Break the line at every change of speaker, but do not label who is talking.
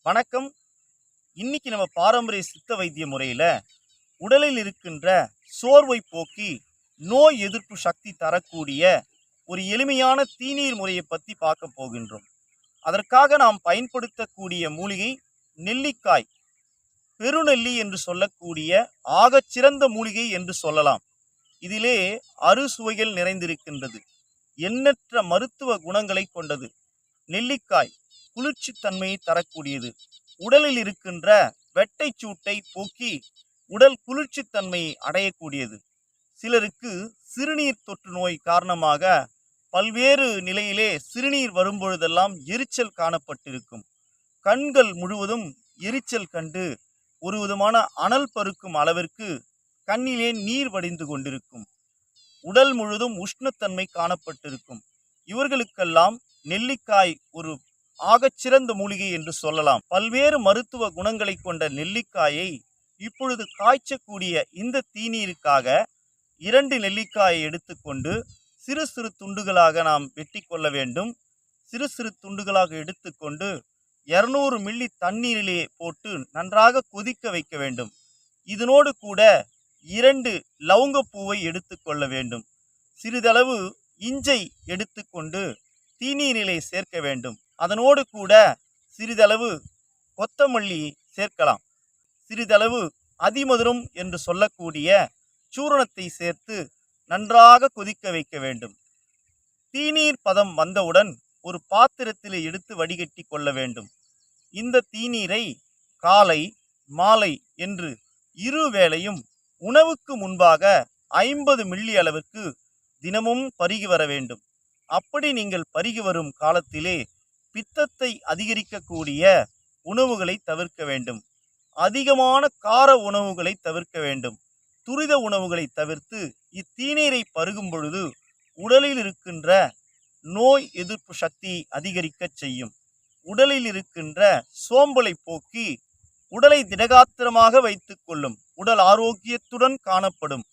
வணக்கம். இன்னைக்கு நம்ம பாரம்பரிய சித்த வைத்திய முறையில உடலில் இருக்கின்ற சோர்வை போக்கி நோய் எதிர்ப்பு சக்தி தரக்கூடிய ஒரு எளிமையான தீநீர் முறையை பத்தி பார்க்க போகின்றோம். அதற்காக நாம் பயன்படுத்தக்கூடிய மூலிகை நெல்லிக்காய். பெருநெல்லி என்று சொல்லக்கூடிய ஆகச்சிறந்த மூலிகை என்று சொல்லலாம். இதிலே அறுசுவைகள் நிறைந்திருக்கின்றது. எண்ணற்ற மருத்துவ குணங்களை கொண்டது. நெல்லிக்காய் குளிர்ச்சி தன்மையை தரக்கூடியது. உடலில் இருக்கின்ற வெட்டை சூட்டை போக்கி உடல் குளிர்ச்சி தன்மையை அடையக்கூடியது. சிலருக்கு சிறுநீர் தொற்று நோய் காரணமாக பல்வேறு நிலையிலே சிறுநீர் வரும்பொழுதெல்லாம் எரிச்சல் காணப்பட்டிருக்கும். கண்கள் முழுவதும் எரிச்சல் கண்டு ஒரு விதமான அனல் பருக்கும் அளவிற்கு கண்ணிலே நீர் வடிந்து கொண்டிருக்கும். உடல் முழுதும் உஷ்ணத்தன்மை காணப்பட்டிருக்கும். இவர்களுக்கெல்லாம் நெல்லிக்காய் ஒரு ஆகச்சிறந்த மூலிகை என்று சொல்லலாம். பல்வேறு மருத்துவ குணங்களை கொண்ட நெல்லிக்காயை இப்பொழுது காய்ச்சக்கூடிய இந்த தீநீருக்காக 2 நெல்லிக்காயை எடுத்துக்கொண்டு சிறு சிறு துண்டுகளாக நாம் வெட்டி கொள்ள வேண்டும். சிறு சிறு துண்டுகளாக எடுத்துக்கொண்டு 200 மில்லி தண்ணீரிலே போட்டு நன்றாக கொதிக்க வைக்க வேண்டும். இதனோடு கூட 2 லவங்கப்பூவை எடுத்துக்கொள்ள வேண்டும். சிறிதளவு இஞ்சை எடுத்துக்கொண்டு தீநீரிலே சேர்க்க வேண்டும். அதனோடு கூட சிறிதளவு கொத்தமல்லி சேர்க்கலாம். சிறிதளவு அதிமதுரம் என்று சொல்லக்கூடிய சூரணத்தை சேர்த்து நன்றாக கொதிக்க வைக்க வேண்டும். தீநீர் பதம் வந்தவுடன் ஒரு பாத்திரத்தில் எடுத்து வடிகட்டி கொள்ள வேண்டும். இந்த தீநீரை காலை மாலை என்று இருவேளையும் உணவுக்கு முன்பாக 50 மில்லி அளவிற்கு தினமும் பருகி வர வேண்டும். அப்படி நீங்கள் பருகி வரும் காலத்திலே பித்தத்தை அதிகரிக்கக்கூடிய உணவுகளை தவிர்க்க வேண்டும். அதிகமான கார உணவுகளை தவிர்க்க வேண்டும். துரித உணவுகளை தவிர்த்து இத்தீநீரை பருகும் பொழுது உடலில் இருக்கின்ற நோய் எதிர்ப்பு சக்தி அதிகரிக்க செய்யும். உடலில் இருக்கின்ற சோம்பலை போக்கி உடலை திடகாத்திரமாக வைத்துக் கொள்ளும். உடல் ஆரோக்கியத்துடன் காணப்படும்.